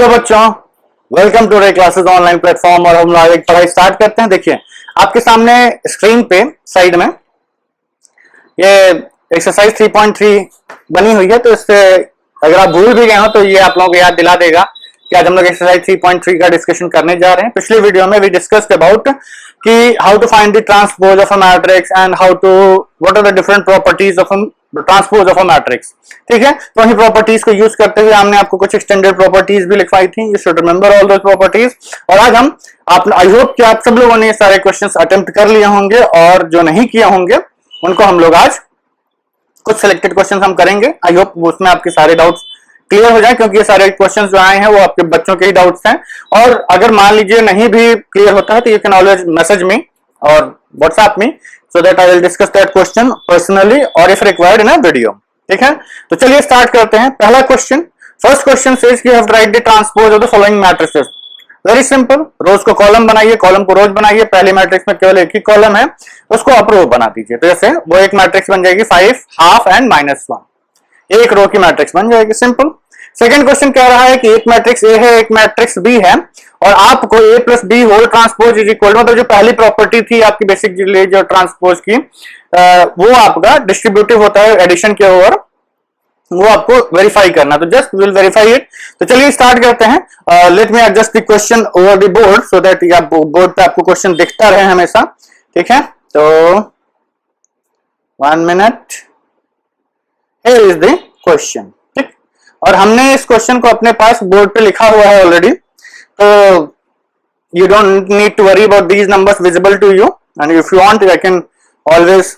Hello बच्चों, welcome to classes online platform. और हम लोग एक पढ़ाई स्टार्ट करते हैं। देखिए आपके सामने स्क्रीन पे साइड में ये एक्सरसाइज 3.3 बनी हुई है। तो इससे अगर आप भूल भी गए हो तो ये आप लोगों को याद दिला देगा कि आज हम लोग एक्सरसाइज 3.3 का डिस्कशन करने जा रहे हैं। पिछले वीडियो में वी डिस्कस्ड अबाउट कि how to find the transpose of a matrix and how to what are the different properties of transpose of a matrix. ठीक है, तो वही प्रॉपर्टीज को यूज करते हुए हमने आपको कुछ एक्सटेंडेड प्रॉपर्टीज भी लिखवाई थी। You should remember all those properties. और आज हम आई होप कि आप सब लोगों ने सारे क्वेश्चंस अटेम्प्ट कर लिए होंगे, और जो नहीं किए होंगे उनको हम लोग आज कुछ सिलेक्टेड क्वेश्चंस हम करेंगे। आई होप उसमें आपके सारे डाउट्स क्लियर हो जाए, क्योंकि ये सारे क्वेश्चंस जो आए हैं वो आपके बच्चों के ही डाउट्स हैं। और अगर मान लीजिए नहीं भी क्लियर होता है तो you can always message me और WhatsApp me so that I will discuss that question personally or if required in a video। ठीक है, तो चलिए स्टार्ट करते हैं। पहला question, first question says you have to write the transpose of the following matrices। Very simple, rows को column बनाइए, column को रोज बनाइए। पहले मैट्रिक्स में केवल एक ही कॉलम है, उसको अप रो बना दीजिए। तो जैसे वो एक मैट्रिक्स बन जाएगी 5 हाफ एंड -1, एक रो की मैट्रिक्स बन जाएगी। सिंपल। सेकंड क्वेश्चन कह रहा है कि एक मैट्रिक्स ए है, एक मैट्रिक्स बी है, और आपको A plus B whole transpose is equal, मतलब जो पहली प्रॉपर्टी थी आपकी बेसिक जो ट्रांसपोज की, वो आपका डिस्ट्रीब्यूटिव होता है एडिशन के ओवर, वो आपको वेरीफाई करना। तो जस्ट विल वेरीफाई इट। तो चलिए स्टार्ट करते हैं। Let me adjust the question over the board so that board पे आपको क्वेश्चन दिखता रहे हमेशा। ठीक है, तो 1 minute, here is the question. ठीक, और हमने इस क्वेश्चन को अपने पास बोर्ड पे लिखा हुआ है ऑलरेडी, तो you don't need to worry about these numbers visible to you, and if you want I can always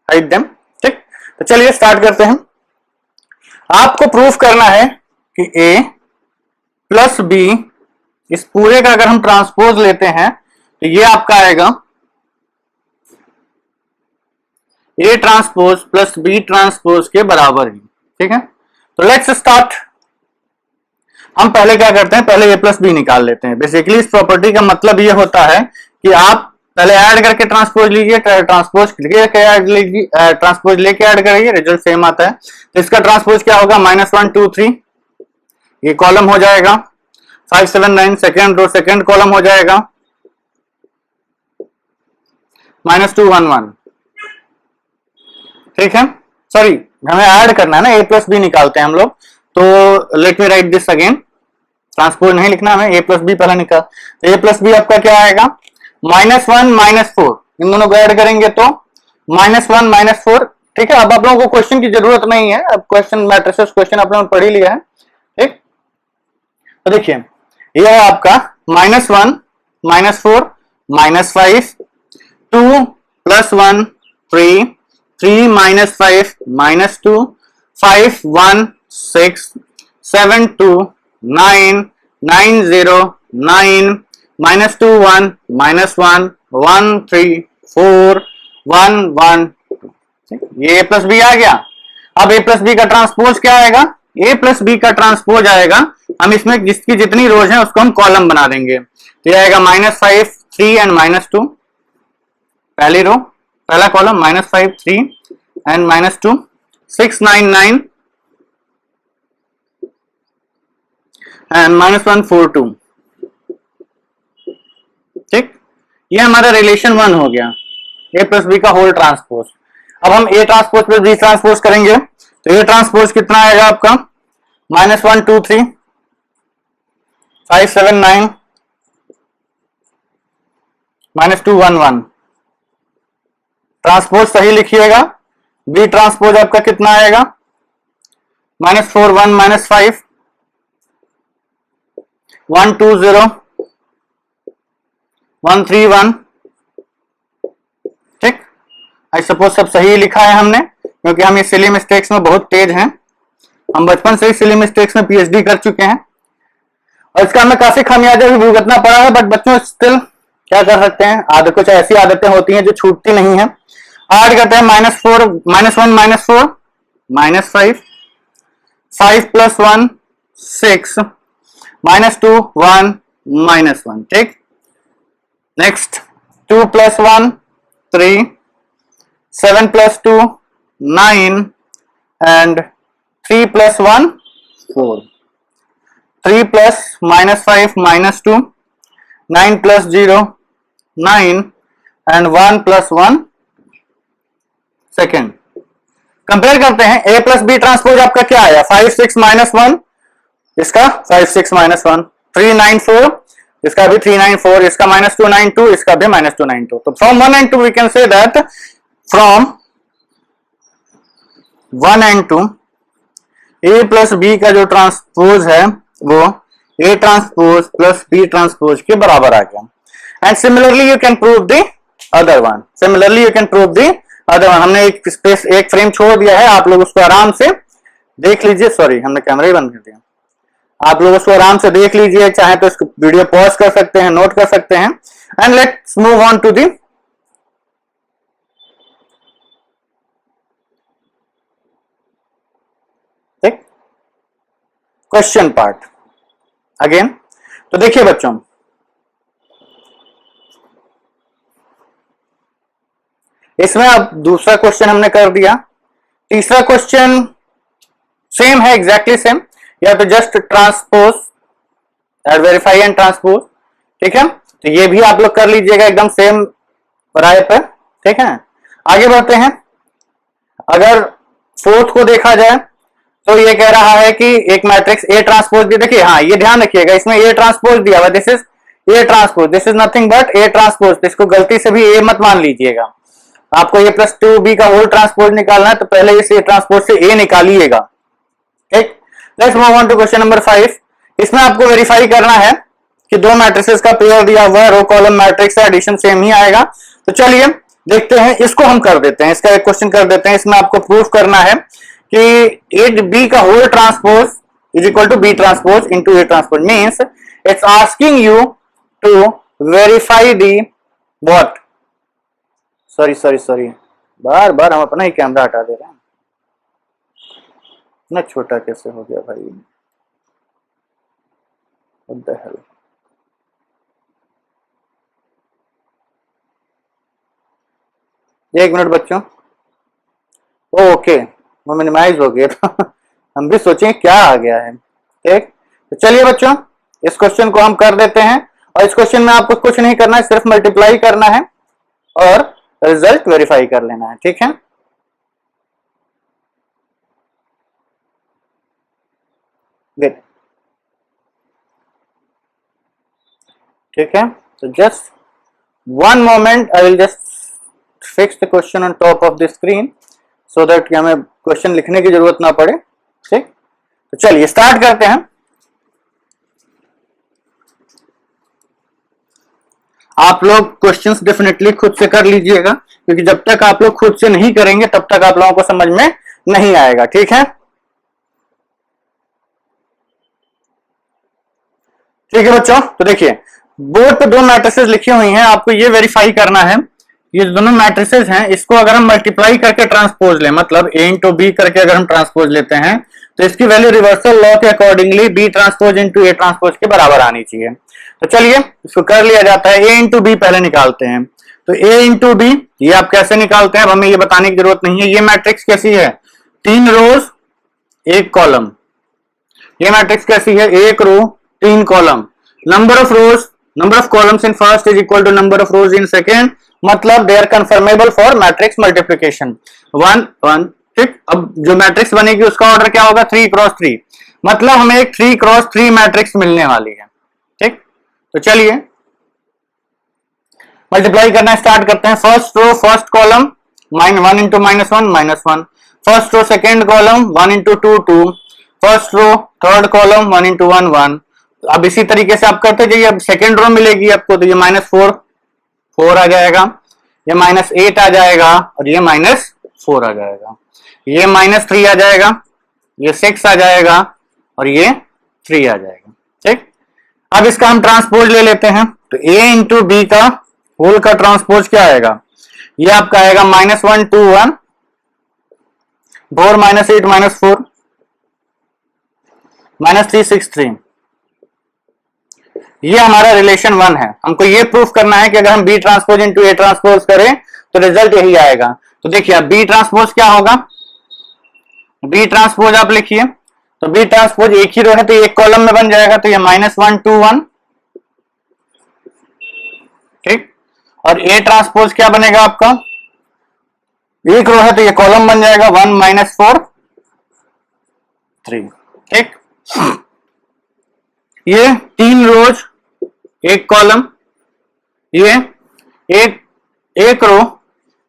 hide them। ठीक, तो चलिए स्टार्ट करते हैं। आपको प्रूफ करना है कि a प्लस b, इस पूरे का अगर हम ट्रांसपोज लेते हैं तो ये आपका आएगा a transpose plus b transpose के बराबर ही। ठीक है, तो लेट्स स्टार्ट। हम पहले क्या करते हैं, पहले a प्लस बी निकाल लेते हैं। बेसिकली इस प्रॉपर्टी का मतलब ये होता है कि आप पहले ऐड करके ट्रांसपोज लीजिए, ट्रांसपोज लेके ऐड करिए, रिजल्ट सेम आता है। तो इसका ट्रांसपोज क्या होगा, -1 2 3, ये कॉलम हो जाएगा। 5 7 9 सेकेंड रो सेकेंड कॉलम हो जाएगा। -2 1 1। ठीक है, सॉरी हमें ऐड करना है ना, a प्लस बी निकालते हैं हम लोग। तो let me right this again, transpose नहीं लिखना हमें, a प्लस बी पहले निकाल। तो a प्लस बी आपका क्या आएगा, -1 -4, इन दोनों को ऐड करेंगे तो -1 -4। ठीक है, अब आप लोगों को क्वेश्चन की जरूरत नहीं है, अब क्वेश्चन मैट्रिसेस क्वेश्चन आप लोगों ने पढ़ ही लिया है। ठीक, तो देखिए यह है आपका -1 -4 -5 2 + 1 3 3 -5 -2 5 1 6 7 2 9 9 0 9 -2 1 -1 1 3 4 1 1 2। ये a प्लस बी आ गया। अब a प्लस बी का ट्रांसपोज क्या आएगा, a प्लस बी का ट्रांसपोज आएगा, हम इसमें जिसकी जितनी रोज हैं उसको हम कॉलम बना देंगे। तो ये आएगा -5 3 एंड -2, पहली रो पहला कॉलम, -5 3 एंड -2 6 9 9 एंड -1 4 2। ठीक, ये हमारा रिलेशन 1 हो गया, a प्लस बी का होल ट्रांसपोज। अब हम a transpose plus b transpose करेंगे तो a ट्रांसपोज कितना आएगा आपका, -1 2 3 5 7 9 -2 1 1। ट्रांसपोज सही लिखिएगा। b ट्रांसपोज आपका कितना आएगा, -4 1 -5 1 2 0 1 3 1। ठीक, आई सपोज सब सही लिखा है हमने, क्योंकि हम ये सिली मिस्टेक्स में बहुत तेज हैं। हम बचपन से ही सिली मिस्टेक्स में पीएचडी कर चुके हैं, और इसका हमें काफी खामियाजा भी भुगतना पड़ा है। बट बच्चों स्टिल क्या कर सकते हैं, आदत कुछ ऐसी आदतें होती हैं जो छूटती नहीं है। ऐड करते हैं -1 -4 -5 5 + 1 6 -2 1 -1। ठीक, next 2 + 1 3 7 + 2 9 and 3 + 1 4। 3 plus -5 -2, 9 plus 0 9 and 1 plus 1 second. Compare करते हैं, ए प्लस बी ट्रांसपोज आपका क्या आया, 5 6 -1, इसका 5 6 -1, 3 9 4, इसका भी 3 9 4, इसका -2 9 2, इसका भी -2 9 2। तो from 1 and 2 we can say that from 1 and 2 A plus B का जो ट्रांसपोज है वो A transpose plus B transpose के बराबर आ गया। And similarly you can prove the other one, similarly you can prove the other one. हमने एक स्पेस, एक फ्रेम छोड़ दिया है, आप लोग उसको आराम से देख लीजिए। सॉरी, हमने कैमरा ही बंद कर दिया। आप लोग उसको आराम से देख लीजिए, चाहे तो इसको वीडियो पॉज कर सकते हैं, नोट कर सकते हैं। And let's move on to the question part again. तो देखिए बच्चों, इसमें अब दूसरा क्वेश्चन हमने कर दिया, तीसरा क्वेश्चन सेम है, एग्जैक्टली सेम, या तो just transpose add verify and transpose, ठीक है। तो ये भी आप लोग कर लीजिएगा एकदम सेम राय पर, ठीक है। आगे बढ़ते हैं। अगर फोर्थ को देखा जाए तो ये कह रहा है कि एक मैट्रिक्स ए ट्रांसपोज भी, देखिए हाँ ये ध्यान रखिएगा, इसमें ए ट्रांसपोज दिया हुआ, this is A transpose, this is nothing but A transpose. इसको गलती से भी ए मत मान लीजिएगा। आपको ए प्लस 2b का होल ट्रांसपोज निकालना है तो पहले इस ए ट्रांसपोज से ए निकालिएगा, ठीक। Let's move on to question number 5। इसमें आपको वेरीफाई करना है कि दो मैट्रिसेस का पेयर दिया हुआ है, रो कॉलम मैट्रिक्स है, एडिशन सेम ही आएगा। तो चलिए देखते हैं, इसको हम कर देते हैं, इसका एक क्वेश्चन कर देते हैं। इसमें आपको प्रूफ करना है कि ए बी का whole transpose is equal to B transpose into A transpose, means it's asking you to verify the what, sorry बार बार हम अपना ही कैमरा हटा दे रहे हैं, इतना छोटा कैसे हो गया भाई, व्हाट द हेल। एक मिनट बच्चों, ओके वो मिनिमाइज हो गया था हम भी सोचें क्या आ गया है, ठीक। तो चलिए बच्चों, इस क्वेश्चन को हम कर देते हैं, और इस क्वेश्चन में आपको कुछ नहीं करना है, सिर्फ मल्टीप्लाई करना है और रिजल्ट वेरीफाई कर लेना है, ठीक है। गुड, ठीक है। तो just one moment, I will just fix the question on top of the screen so that कि हमें क्वेश्चन लिखने की जरूरत ना पड़े, ठीक। तो चलिए स्टार्ट करते हैं। आप लोग क्वेश्चंस डेफिनेटली खुद से कर लीजिएगा, क्योंकि जब तक आप लोग खुद से नहीं करेंगे तब तक आप लोगों को समझ में नहीं आएगा, ठीक है। ठीक है बच्चों, तो देखिए बोर्ड पे दो मैट्रिसेस लिखी हुई हैं, आपको ये वेरीफाई करना है, ये दोनों मैट्रिसेस हैं, इसको अगर हम मल्टीप्लाई करके ट्रांसपोज लें, मतलब ए इंटू बी करके अगर हम ट्रांसपोज लेते हैं तो इसकी वैल्यू रिवर्सल लॉ के accordingly B transpose into A transpose के बराबर आनी चाहिए। तो चलिए इसको कर लिया जाता है। ए इंटू बी पहले निकालते हैं, तो ए इंटू बी ये आप कैसे निकालते हैं, अब हमें ये बताने की जरूरत नहीं है। ये मैट्रिक्स कैसी है, 3 रोज 1 कॉलम। ये मैट्रिक्स कैसी है, 1 row 3 column. Number of rows, number of columns in first is equal to number of rows in second, मतलब they are conformable for matrix multiplication 1 1, ठीक। अब जो मैट्रिक्स बनेगी उसका ऑर्डर क्या होगा, 3 क्रॉस 3, मतलब हमें एक 3 क्रॉस 3 मैट्रिक्स मिलने वाली है, ठीक। तो चलिए मल्टीप्लाई करना स्टार्ट करते हैं। First row first column 1 into -1 -1, first row second column 1 into 2 2, first row third column 1 into 1 1। अब इसी तरीके से आप करते जाइए। अब सेकेंड रो मिलेगी आपको, तो ये -4 4 आ जाएगा, ये -8 आ जाएगा, और ये -4 आ जाएगा, ये -3 आ जाएगा, ये 6 आ जाएगा, और ये 3 आ जाएगा, ठीक। अब इसका हम ट्रांसपोज ले लेते हैं, तो a इंटू बी का होल का ट्रांसपोज क्या आएगा, ये आपका आएगा -1 2 1 4 -8 -4 -3 6 3। ये हमारा रिलेशन 1 है। हमको ये प्रूफ करना है कि अगर हम B transpose into A transpose करें तो रिजल्ट यही आएगा। तो देखिए अब बी ट्रांसपोज क्या होगा, बी ट्रांसपोज आप लिखिए, तो बी ट्रांसपोज एक ही रो है तो एक कॉलम में बन जाएगा, तो ये -1 2 1, ठीक। और ए ट्रांसपोज क्या बनेगा आपका, एक रो है तो ये कॉलम बन जाएगा 1 -4 3, ठीक। ये 3 रोज एक कॉलम, ये एक row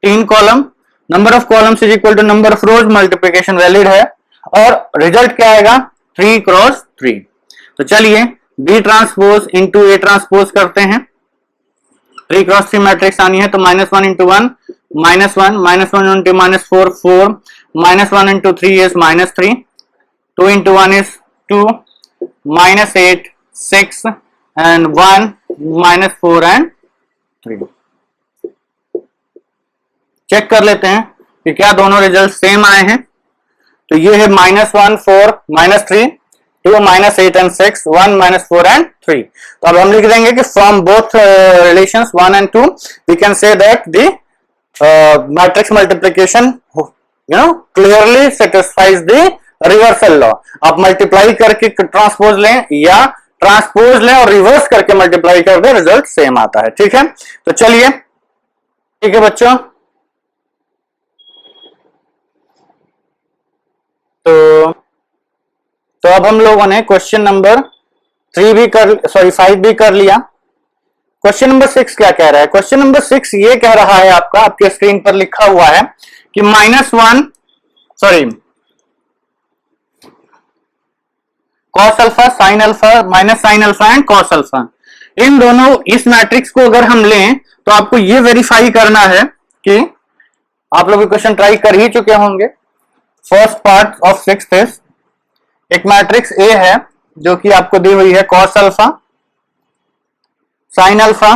3 column, number of columns is equal to number of rows, multiplication valid है, और रिजल्ट क्या आएगा 3 क्रॉस 3। तो चलिए B transpose into A transpose करते हैं। 3 क्रॉस 3 मैट्रिक्स आनी है, तो -1 into 1 -1, -1 into -4 4, -1 into 3 is -3, 2 into 1 is 2, -8 6 and 1 -4 and 3। Check कर लेते हैं कि क्या दोनों रिजल्ट सेम आए हैं। तो ये है -1 4 -3, 2 -8 एंड 6, 1 -4 एंड 3। तो अब हम लिख देंगे कि from both relations 1 and 2 we can say that the matrix multiplication clearly satisfies the reversal law. आप मल्टीप्लाई करके ट्रांसपोज लें या ट्रांसपोज लें और रिवर्स करके मल्टीप्लाई कर दे, रिजल्ट सेम आता है, ठीक है। तो चलिए, ठीक है बच्चों, तो अब हम लोगों ने क्वेश्चन नंबर 5 भी कर लिया। क्वेश्चन नंबर 6 क्या कह रहा है? क्वेश्चन नंबर 6 ये कह रहा है, आपका आपके स्क्रीन पर लिखा हुआ है कि cos alpha sine alpha minus sine alpha and cos alpha, इन दोनों इस मैट्रिक्स को अगर हम लें तो आपको ये वेरीफाई करना है कि आप लोग क्वेश्चन ट्राई कर ही चुके होंगे। First part of 6th is एक मैट्रिक्स ए है जो कि आपको दी हुई है cos alpha sine alpha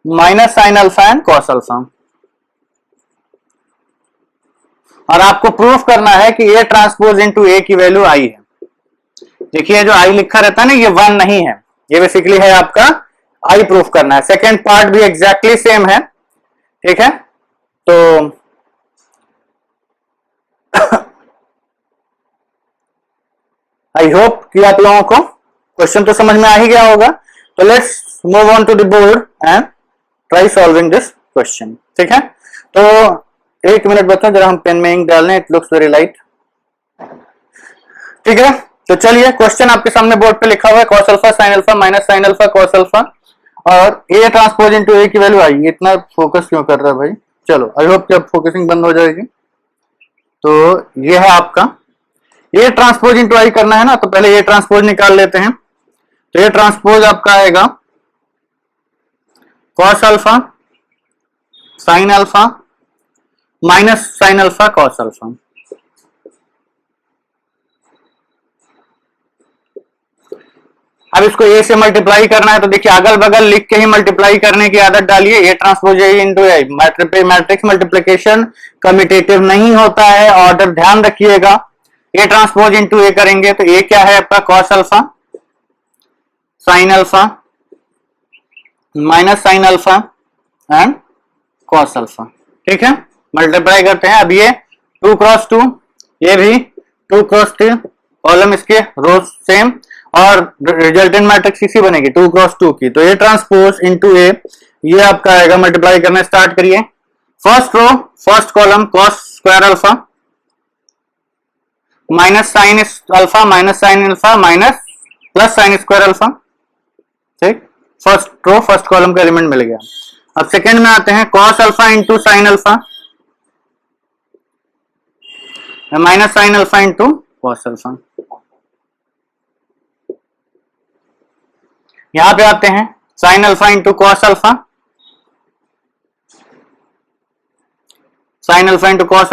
minus sine alpha and cos alpha, और आपको प्रूफ करना है कि ए ट्रांसपोज इनटू ए की वैल्यू आई है। देखिए जो आई लिखा रहता है ना, ये 1 नहीं है, ये बेसिकली है आपका आई प्रूफ करना है। सेकेंड पार्ट भी एग्जैक्टली सेम है, ठीक है। तो आई होप कि आप लोगों को क्वेश्चन तो समझ में आ ही गया होगा। तो let's move on to the board and try solving this question, ठीक है। तो 1 मिनट बच्चों, जरा हम पेन में इंक डाल लें, इट लुक्स वेरी लाइट, ठीक है। तो चलिए, क्वेश्चन आपके सामने बोर्ड पे लिखा हुआ है cos alpha sine alpha minus sine alpha cos alpha, और ए ट्रांसपोज इनटू ए की वैल्यू आई। इतना फोकस क्यों कर रहा है भाई? चलो, आई होप कि अब फोकसिंग बंद हो जाएगी। तो ये है आपका ए ट्रांसपोज इनटू आई करना है ना, तो पहले ए ट्रांसपोज निकाल लेते हैं। तो ए ट्रांसपोज आपका आएगा cos alpha sine alpha minus sine alpha cos alpha. अब इसको ए से मल्टीप्लाई करना है, तो देखिए अगल बगल लिख के ही मल्टीप्लाई करने की आदत डालिए। A transpose A into A, matrix multiplication commutative नहीं होता है, ऑर्डर ध्यान रखिएगा। ए ट्रांसपोज इनटू ए करेंगे तो ए क्या है आपका cos alpha sine alpha minus sine alpha and cos alpha, ठीक है। मल्टीप्लाई करते हैं, अब ये 2 क्रॉस 2, ये भी 2 क्रॉस 3, कॉलम इसके रोज सेम, और रिजल्टेंट मैट्रिक्स इसी बनेगी 2 क्रॉस 2 की। तो ए ट्रांसपोज इनटू ए, ये आपका आएगा, मल्टीप्लाई करना स्टार्ट करिए। First row first column cos square alpha minus sine alpha minus sine alpha minus plus sine square alpha, ठीक। फर्स्ट रो फर्स्ट कॉलम का एलिमेंट मिल गया। अब सेकेंड में आते हैं, cos alpha into sine alpha minus sine alpha into cos alpha. यहां पे आते हैं sine alpha into cos alpha, sine alpha into cos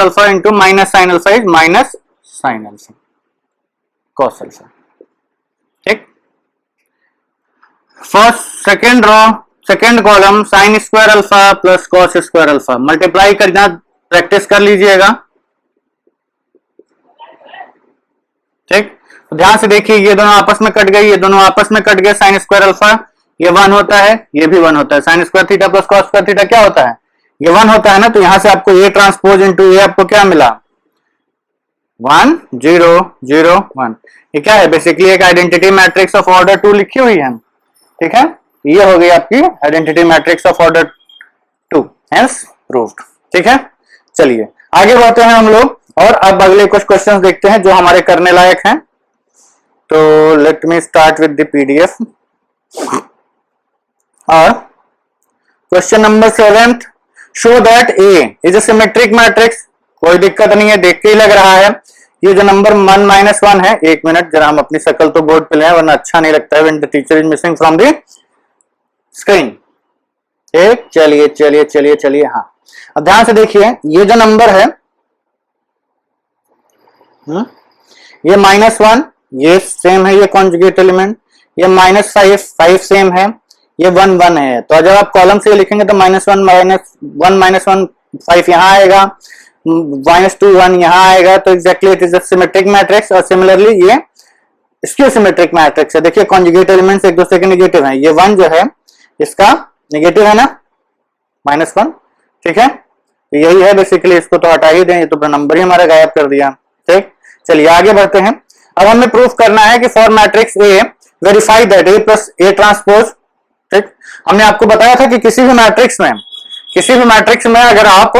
alpha into minus sine alpha is minus sine alpha cos alpha, ठीक। First second row second column sine square alpha plus cos square alpha, multiply करना practice कर लीजिएगा, ठीक। तो ध्यान से देखिए, ये दोनों आपस में कट गई, ये दोनों आपस में कट गए। साइन स्क्वायर अल्फा ये 1 होता है, ये भी 1 होता है। Sine square theta plus cos square theta क्या होता है? ये 1 होता है ना। तो यहां से आपको ए ट्रांसपोज इनटू ए आपको क्या मिला? 1 0 0 1। ये क्या है? बेसिकली एक आइडेंटिटी मैट्रिक्स ऑफ ऑर्डर 2 लिखी हुई है, ठीक है। ये हो गई आपकी identity matrix of order 2, hence proved, ठीक है। चलिए आगे बढ़ते हैं हम लोग और अब अगले कुछ क्वेश्चंस देखते हैं जो हमारे करने लायक हैं। तो let me start with the PDF. और question number 7, show that A is a symmetric matrix. कोई दिक्कत नहीं है, देख के ही लग रहा है। ये जो नंबर 1 - 1 है, एक मिनट जरा हम अपनी शक्ल तो बोर्ड पे ले, वरना अच्छा नहीं लगता है when the teacher is missing from the screen. ठीक, चलिए चलिए चलिए चलिए। हाँ, अब ध्यान से देखिए, ये जो नंबर है ये -1, ये सेम है, ये कॉन्जुगेट एलिमेंट। ये -5 सेम है, ये 1 1 है। तो जब आप कॉलम से लिखेंगे तो -1 -1 -1 5 यहाँ आएगा, -2 1 यहाँ आएगा। तो exactly it is a symmetric matrix. और सिमिलरली ये स्क्यू सिमेट्रिक मैट्रिक्स है। देखिए कॉन्जुगेट एलिमेंट्स एक दूसरे के नेगेटिव हैं। ये 1 जो है इसका नेगेटिव है ना, -1, ठीक है। यही है बेसिकली, इसको तो हटा ही दें, ये तो नंबर ही हमारा गायब कर दिया। ठीक, चलिए आगे बढ़ते हैं। अब हमें प्रूफ करना है कि for matrix A verify that A plus A transpose. ठीक, हमने आपको बताया था कि किसी भी मैट्रिक्स में अगर आप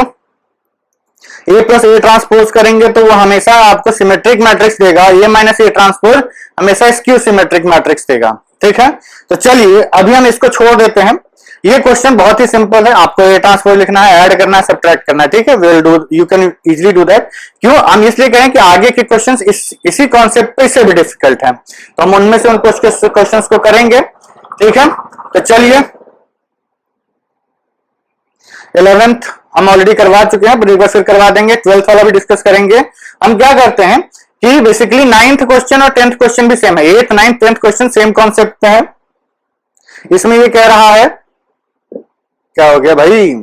ए प्लस ए ट्रांसपोज करेंगे तो वो हमेशा आपको सिमेट्रिक मैट्रिक्स देगा। ए माइनस ए ट्रांसपोज हमेशा स्क्यू सिमेट्रिक मैट्रिक्स देगा, ठीक है। तो चलिए अभी हम इसको छोड़ देते हैं। ये क्वेश्चन बहुत ही सिंपल है, आपको ए ट्रांसपोज लिखना है, ऐड करना है, सब्ट्रैक्ट करना है, ठीक है। Will do, you can easily do that. क्यों हम इसलिए कहें कि आगे के क्वेश्चंस इसी कॉन्सेप्ट पे इससे भी डिफिकल्ट है, तो हम उनमें से उन क्वेश्चंस को करेंगे, ठीक है। तो चलिए 11th हम ऑलरेडी करवा चुके हैं, रिवर्स फिर करवा देंगे। 12th वाला भी डिस्कस करेंगे। हम क्या करते हैं कि बेसिकली 9th क्वेश्चन और 10th क्वेश्चन भी सेम है। 8th 9th 10th question same concept पे है। इसमें ये कह रहा है, क्या हो गया भाई,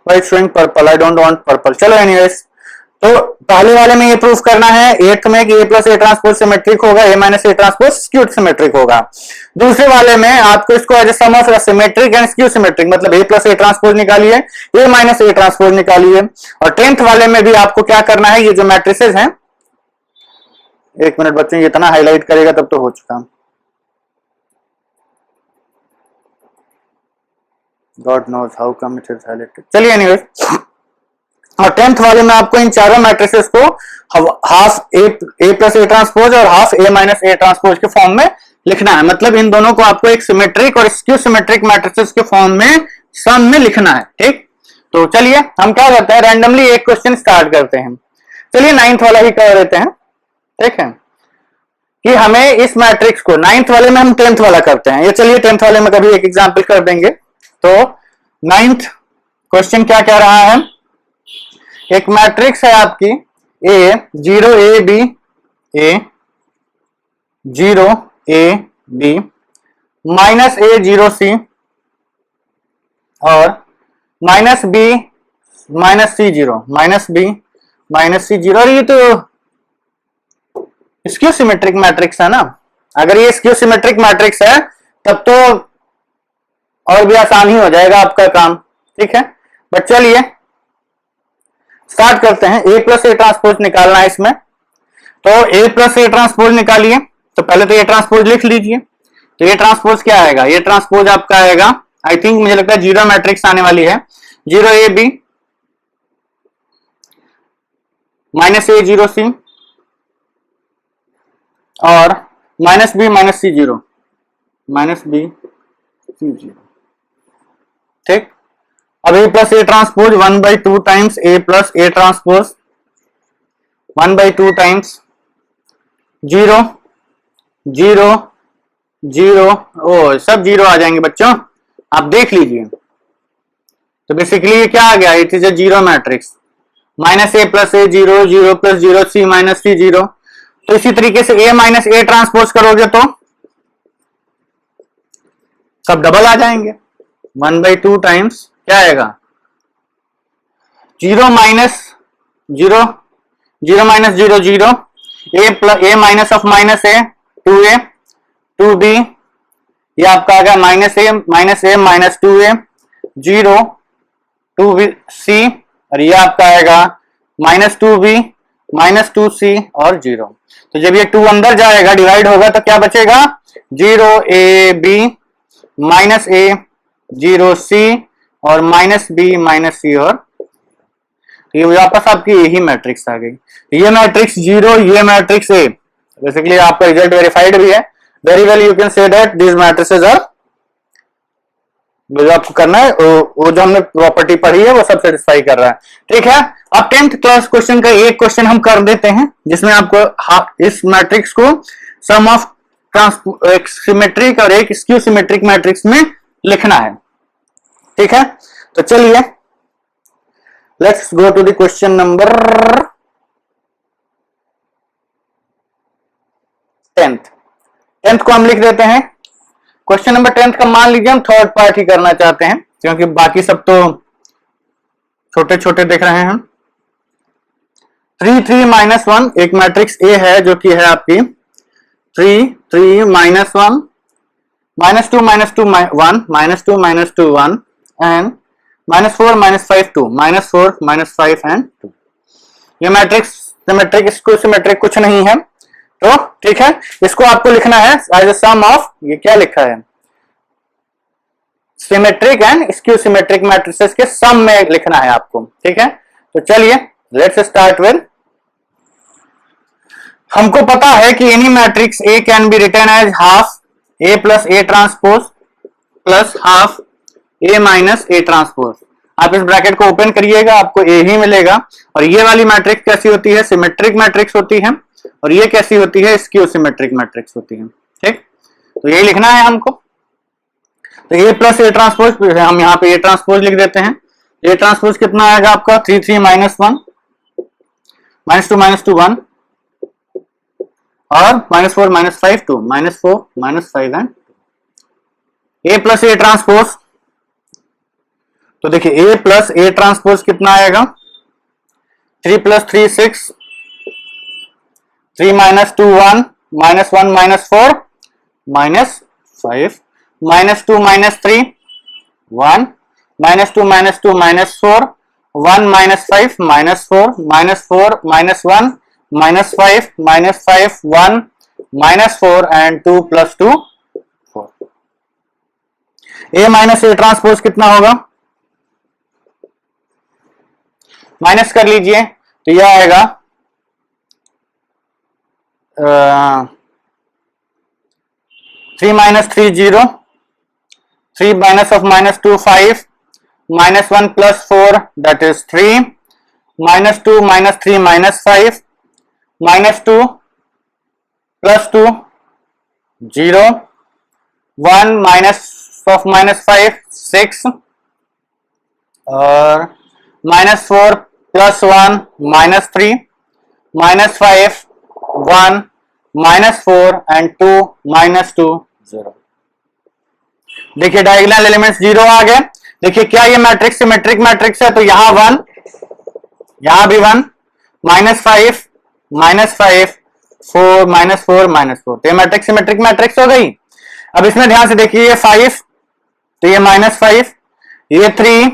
white showing purple, I don't want purple. चलो एनीवेज, तो पहले वाले में ये प्रूफ करना है 8th में कि A plus A transpose symmetric होगा, A minus A transpose skew symmetric होगा। दूसरे वाले में आपको इसको as a sum of symmetric and skew symmetric, मतलब ए प्लस ए ट्रांसपोज निकालिए, ए माइनस ए ट्रांसपोज निकालिए। और 10th वाले में भी आपको क्या करना है, ये जो मैट्रिसेस हैं, एक मिनट बच्चों, इतना हाईलाइट करेगा तब तो हो चुका। God knows how come it is highlighted। चलिए एनीवेज, और 10th वाले में आपको इन चारों मैट्रिसेस को half A plus A transpose और half A minus A transpose के फॉर्म में लिखना है। मतलब इन दोनों को आपको एक सिमेट्रिक और स्क्यू सिमेट्रिक मैट्रिसेस के फॉर्म में सम में लिखना है, ठीक। तो चलिए हम क्या करते हैं, रैंडमली एक क्वेश्चन स्टार्ट करते हैं। चलिए 9th वाला ही कर देते हैं, ठीक है, कि हमें इस मैट्रिक्स को 9th वाले में हम 10th वाला करते हैं। ये चलिए 10th वाले में कभी एक एग्जाम्पल कर देंगे। तो 9th क्वेश्चन क्या कह रहा है, एक मैट्रिक्स है आपकी A 0 A B, A 0 A B, minus A 0 C और minus B minus C 0, minus B minus C 0। और ये तो स्क्यू सिमेट्रिक मैट्रिक्स है ना। अगर ये स्क्यू सिमेट्रिक मैट्रिक्स है तब तो और भी आसान ही हो जाएगा आपका काम, ठीक है। बट चलिए स्टार्ट करते हैं। ए प्लस ए ट्रांसपोज निकालना है इसमें। तो ए प्लस ए ट्रांसपोज निकालिए, तो पहले तो ए ट्रांसपोज लिख लीजिए। तो ए ट्रांसपोज क्या आएगा, ये ट्रांसपोज आपका आएगा, आई थिंक मुझे लगता है 0 मैट्रिक्स आने वाली है, 0 A B minus A 0 C और minus B minus C 0, minus B C 0, ठीक। अब A plus A transpose 1/2 times A plus A transpose, 1/2 times 0 0 0, ओ सब 0 आ जाएंगे बच्चों, आप देख लीजिए। तो बेसिकली ये क्या आ गया, it is a 0 matrix, minus A plus A 0, 0 plus 0 C minus C 0। तो इसी तरीके से ए माइनस ए ट्रांसपोज करोगे तो सब डबल आ जाएंगे। 1/2 टाइम्स क्या आएगा, 0 minus 0, 0 minus 0 0, A minus of minus A 2a 2b, ये आपका आ गया माइनस ए माइनस 2a 0 2c, और ये आपका आएगा माइनस 2b -2c और 0। तो जब ये 2 अंदर जाएगा, डिवाइड होगा, तो क्या बचेगा? 0ab -a 0c और -b -c और ये वापस आपकी यही मैट्रिक्स आ गई। ये मैट्रिक्स 0, ये मैट्रिक्स A। बेसिकली आपका रिजल्ट वेरीफाइड भी है। Very well, you can say that this matrices are, जो आपको करना है वो जो हमने प्रॉपर्टी पढ़ी है वो सब सेटिस्फाई कर रहा है। ठीक है, अब 10th क्लास क्वेश्चन का एक क्वेश्चन हम कर देते हैं, जिसमें आपको इस मैट्रिक्स को सम ऑफ एक सिमेट्रिक और एक स्क्यू सिमेट्रिक मैट्रिक्स में लिखना है। ठीक है, तो चलिए let's go to the question number 10th को हम लिख देते हैं। क्वेश्चन नंबर 10th का मान लीजिए हम थर्ड पार्ट ही करना चाहते हैं, क्योंकि बाकी सब तो छोटे छोटे देख रहे हैं हम। 3 3 -1 एक मैट्रिक्स A है, जो कि है आपकी 3 3 -1 -2 -2 1 -2 -2 1 एंड -4 -5 2 -4 -5 एंड 2। ये मैट्रिक्स सिमेट्रिक स्क्यू सिमेट्रिक कुछ नहीं है, तो ठीक है, इसको आपको लिखना है एज अ सम ऑफ, ये क्या लिखा है, symmetric and skew symmetric matrices के सम में लिखना है आपको। ठीक है, तो चलिए लेट्स स्टार्ट विद, हमको पता है कि any matrix A can be written as half A plus A transpose plus half A minus A transpose. आप इस ब्रैकेट को ओपन करिएगा, आपको A ही मिलेगा। और ये वाली मैट्रिक्स कैसी होती है? सिमेट्रिक मैट्रिक्स होती है। और ये कैसी होती है? स्क्यू सिमेट्रिक मैट्रिक्स होती है। ठीक, तो यही लिखना है हमको। तो A प्लस A ट्रांसपोज, हम यहाँ पे A ट्रांसपोज लिख देते हैं। A ट्रांसपोज कितना आएगा आपका? 3 3 -1 -2 -2 1 और -4 -5 2 -4 -5 and A plus A transpose. तो देखिए A प्लस A ट्रांसपोज कितना आएगा? 3 + 3 6 3 -2 1 -1 -4 -5 -2 -3 1 -2 -2 -4 1 -5 -4 -4 -1 -5 -5 1 -4 and 2 + 2 4। A minus A transpose कितना होगा? माइनस कर लीजिए, तो यह आएगा 3 - 3 0 3 minus of -2 5 -1 + 4 that is 3 -2 -3 -5 -2 + 2 0 1 minus of -5 6 और -4 + 1 -3 -5 1 -4 and 2 -2 0। देखिए डायगोनल एलिमेंट्स 0 आ गए। देखिए क्या ये मैट्रिक्स सिमेट्रिक मैट्रिक्स है? तो यहां 1, यहां भी 1 -5 -5 4 -4 -4, तो ये मैट्रिक्स सिमेट्रिक मैट्रिक्स हो गई। अब इसमें ध्यान से देखिए, ये 5 तो ये -5, ये 3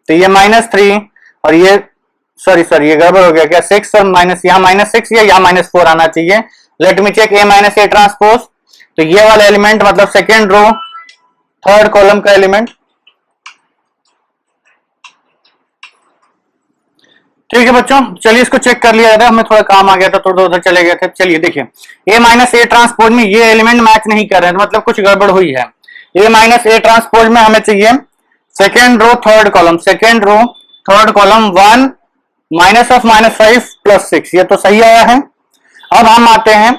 तो ये -3 और ये सॉरी ये गड़बड़ हो गया क्या? 6 और माइनस, यहाँ -6 या यहाँ -4 आना चाहिए। Let me check A minus A transpose. तो ये वाला एलिमेंट मतलब सेकेंड रो थर्ड कॉलम का एलिमेंट। ठीक है बच्चों, चलिए इसको चेक कर लिया जाए। हमें थोड़ा काम आ गया था, थोड़ा उधर चले गए थे। चलिए देखिए, A माइनस A ट्रांसपोज में ये एलिमेंट मैच नहीं कर रहे हैं, मतलब कुछ गड़बड़ हुई है। A माइनस A ट्रांसपोज में हमें चाहिए second row third column, second row third column 1 minus of -5 + 6, ये तो सही आया है। अब हम आते हैं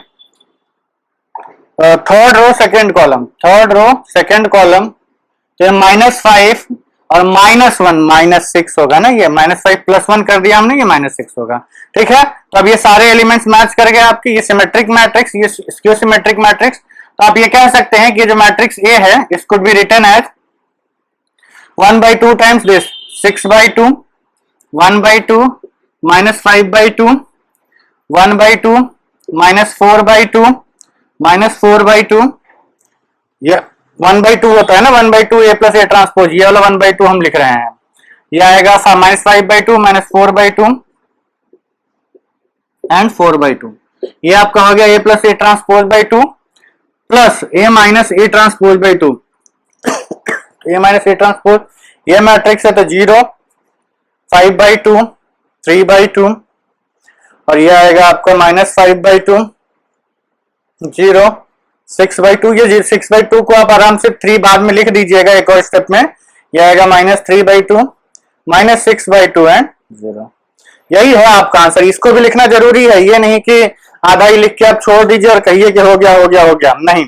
third row second column, third row second column, तो -5 और -1 -6 होगा ना। ये -5 + 1 कर दिया हमने, ये -6 होगा। ठीक है, तो अब ये सारे एलिमेंट्स मैच कर गए आपकी। ये सिमेट्रिक मैट्रिक्स, ये स्क्यू सिमेट्रिक मैट्रिक्स। तो आप ये कह सकते हैं कि जो मैट्रिक्स A है, इस could be written as 1/2 times this 6/2 1/2 -5/2 1/2 -4/2 -4/2। ये 1/2 होता है ना, 1/2 A + A ट्रांसपोज, ये वाला 1/2 हम लिख रहे हैं। ये आएगा -5/2 -4/2 एंड 4/2। ये आपका हो गया A plus A transpose by 2 plus A minus A transpose by 2। A minus A transpose, ये मैट्रिक्स है तो 0, 5/2, 3/2 और ये आएगा आपका -5/2, 0, 6/2। ये 6/2 को आप आराम से 3 बाद में लिख दीजिएगा एक और स्टेप में। ये आएगा -3/2, -6/2 एंड 0। यही है आपका आंसर। इसको भी लिखना जरूरी है, ये नहीं कि आधा ही लिख के आप छोड़ दीजिए और कहिए कि हो गया हो गया हो गया, नहीं,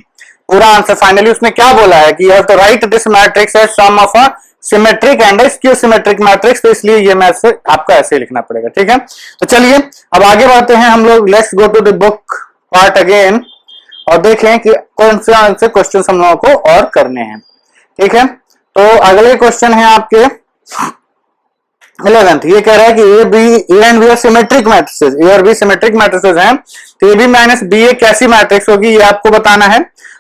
पूरा आंसर। फाइनली उसने क्या बोला है कि you have to write this matrix as sum of a symmetric and skew symmetric matrix, तो इसलिए ये मैथ आपका ऐसे लिखना पड़ेगा, ठीक है। तो चलिए अब आगे बढ़ते हैं हम लोग। Let's go to the book part again और देखें कि कौन से क्वेश्चन हम लोगों को और करने हैं, ठीक है। तो अगले क्वेश्चन है आपके 11th। ये कह रहा है कि A and B are symmetric matrices, A और बी सिमेट्रिक मैट्रिसेस हैं, तो A B minus B A कैसी मैट्रिक्स होगी ये आपको बताना है।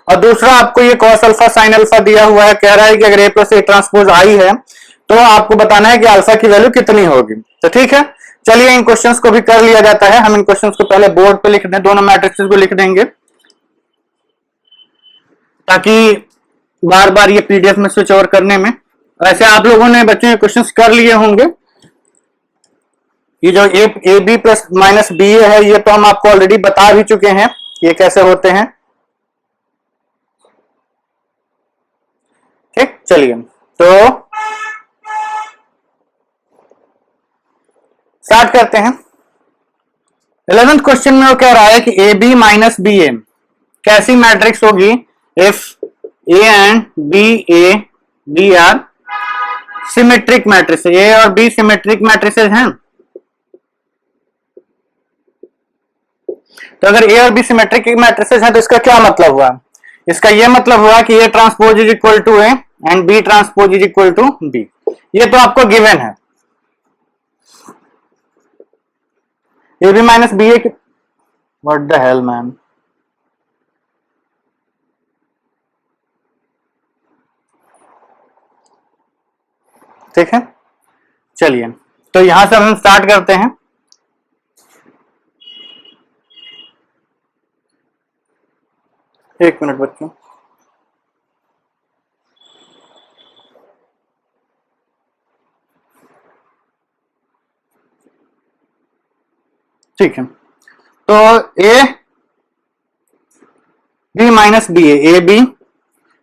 और दूसरा आपको ये कॉस अल्फा साइन अल्फा दिया हुआ है, कह रहा है कि अगर ए प्लस ए ट्रांसपोज आई है तो आपको बताना है कि अल्फा की वैल्यू कितनी होगी। तो ठीक है, चलिए इन क्वेश्चंस को भी कर लिया जाता है। हम इन क्वेश्चंस को पहले बोर्ड पे लिख दें, दोनों मैट्रिक्सेस को लिख देंगे ताकि बार बार ये पीडीएफ में स्विच ओवर करने में। वैसे आप लोगों ने बच्चों ये क्वेश्चंस कर लिए होंगे। ये जो A B plus minus B A है, ये तो हम आपको ऑलरेडी बता भी चुके हैं ये कैसे होते हैं, ठीक। चलिए तो स्टार्ट करते हैं। 11th क्वेश्चन में वो कह रहा है कि A B minus B A कैसी मैट्रिक्स होगी if A and B are symmetric matrix. A और बी सिमेट्रिक मैट्रिसेस हैं, तो अगर ए और बी सिमेट्रिक मैट्रिसेस हैं तो इसका क्या मतलब हुआ? इसका यह मतलब हुआ कि A transpose is equal to A and B transpose is equal to B. ये तो आपको गिवन है। A B minus B A, what the hell man, ठीक है। चलिए तो यहां से हम स्टार्ट करते हैं। एक मिनट बच्चों, ठीक है। तो A B minus B A B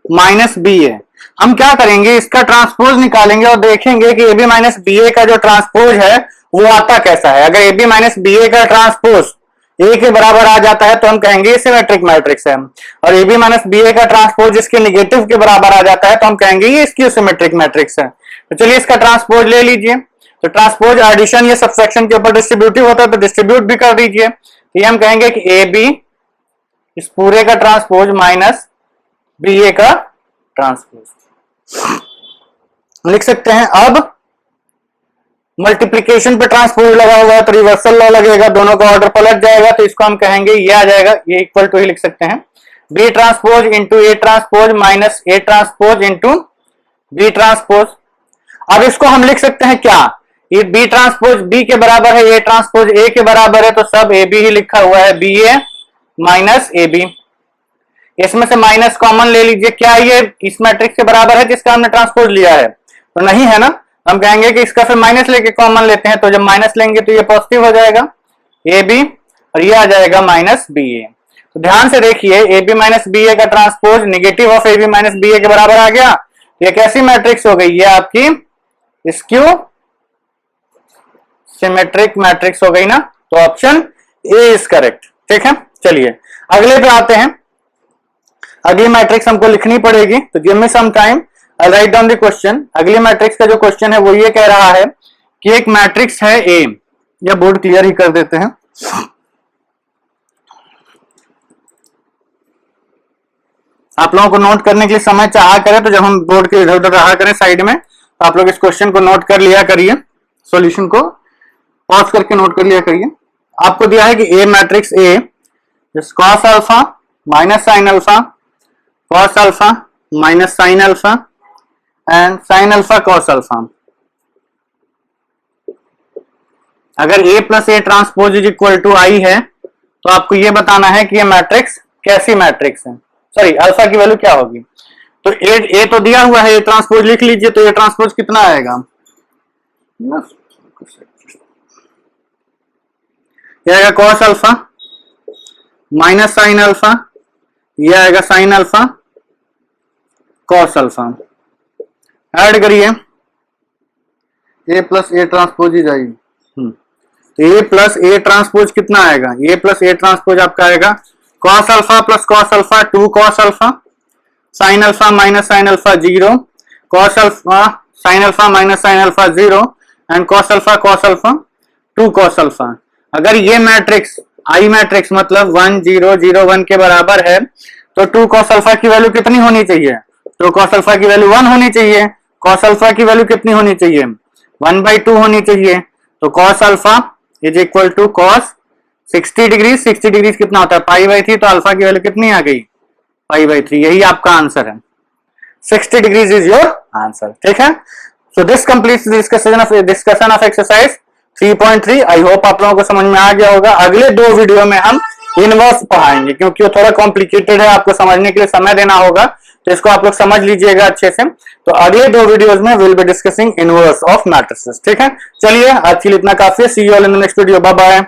minus B A, हम क्या करेंगे, इसका ट्रांसपोज निकालेंगे और देखेंगे कि A B minus B A का जो ट्रांसपोज है वो आता कैसा है। अगर A B minus B A का ट्रांसपोज ए के बराबर आ जाता है तो हम कहेंगे ये सिमेट्रिक मैट्रिक्स है, और ए बी माइनस बी ए का ट्रांसपोज इसके निगेटिव के बराबर आ जाता है तो हम कहेंगे ये स्क्यू सिमेट्रिक मैट्रिक्स है। तो चलिए इसका ट्रांसपोज ले लीजिए। तो ट्रांसपोज एडिशन या सब्ट्रैक्शन के ऊपर डिस्ट्रीब्यूटिव होता है तो डिस्ट्रीब्यूट भी कर दीजिए। तो ये हम कहेंगे कि ए बी इस पूरे का ट्रांसपोज माइनस बी ए का ट्रांसपोज लिख सकते हैं। अब मल्टीप्लिकेशन पे ट्रांसपोज लगा हुआ है तो रिवर्सल लॉ लगेगा, दोनों का ऑर्डर पलट जाएगा, तो इसको हम कहेंगे ये आ जाएगा, ये इक्वल टू ही लिख सकते हैं B transpose into A transpose minus A transpose into B transpose. अब इसको हम लिख सकते हैं क्या, ये बी ट्रांसपोज बी के बराबर है, ए ट्रांसपोज ए के बराबर है, तो सब ए बी ही लिखा हुआ है, B A minus A B. इसमें से माइनस कॉमन ले लीजिए, क्या ये इस मैट्रिक्स के बराबर है जिसका हमने ट्रांसपोज लिया है? तो नहीं है ना, हम कहेंगे कि इसका फिर माइनस लेके कॉमन लेते हैं, तो जब माइनस लेंगे तो ये पॉजिटिव हो जाएगा ए बी और ये आ जाएगा माइनस बी ए। तो ध्यान से देखिए, A B minus B A का transpose negative of A B minus B A के बराबर आ गया। ये कैसी मैट्रिक्स हो गई? ये आपकी स्क्यू सिमेट्रिक मैट्रिक्स हो गई ना, तो ऑप्शन ए इज करेक्ट, ठीक है। चलिए अगले पे आते हैं। अगली मैट्रिक्स हमको लिखनी पड़ेगी, तो give me some time, I write down the question. अगली मैट्रिक्स का जो क्वेश्चन है वो ये कह रहा है कि एक मैट्रिक्स है ए, या बोर्ड क्लियर ही कर देते हैं। आप लोगों को नोट करने के लिए समय चाहा करें तो जब हम बोर्ड के इधर उधर रहा करें साइड में, तो आप लोग इस क्वेश्चन को नोट कर लिया करिए, सॉल्यूशन को पॉज करके नोट कर लिया करिए। आपको दिया है कि A matrix A cos alpha minus sine alpha, cos alpha minus sine alpha and sine alpha cos alpha. अगर A plus A transpose is equal to I है तो आपको ये बताना है कि ये मैट्रिक्स कैसी मैट्रिक्स है, सॉरी अल्फा की वैल्यू क्या होगी। तो ए तो दिया हुआ है, ए ट्रांसपोज लिख लीजिए, तो ए ट्रांसपोज कितना आएगा, ये आएगा cos alpha minus sine alpha, ये आएगा sign alpha cos alpha. Add करिए, ए प्लस ए ट्रांसपोज ही जाएगी, तो ए प्लस ए ट्रांसपोज कितना आएगा, ए प्लस ए ट्रांसपोज आपका आएगा cos alpha plus cos alpha 2 cos alpha, sine alpha minus sine alpha 0, cos alpha sine alpha minus sine alpha 0 and cos alpha 2 cos alpha. अगर ये matrix आई matrix मतलब 1 0 0 1 के बराबर है तो 2 कॉस अल्फा की वैल्यू कितनी होनी चाहिए, तो कॉस अल्फा की वैल्यू 1 होनी चाहिए, कॉस अल्फा की वैल्यू कितनी होनी चाहिए 1/2 होनी चाहिए। तो cos alpha is equal to cos 60 degree, 60 degree कितना होता है पाई/3, तो अल्फा की वैल्यू कितनी आ गई पाई/3, यही आपका आंसर है, 60 डिग्रीज इज योर आंसर। ठीक है, so this completes discussion of exercise 3.3। I hope आप लोगों को समझ में आ गया होगा। अगले 2 वीडियो में हम इनवर्स पढ़ाएंगे क्योंकि वो थोड़ा कॉम्प्लिकेटेड है, आपको समझने के लिए समय देना होगा, तो इसको आप लोग समझ लीजिएगा अच्छे से। तो अगले 2 वीडियोस में will be discussing inverse of matrices. ठीक है, चलिए आज के लिए इतना काफी है। See you all in the next video, bye bye.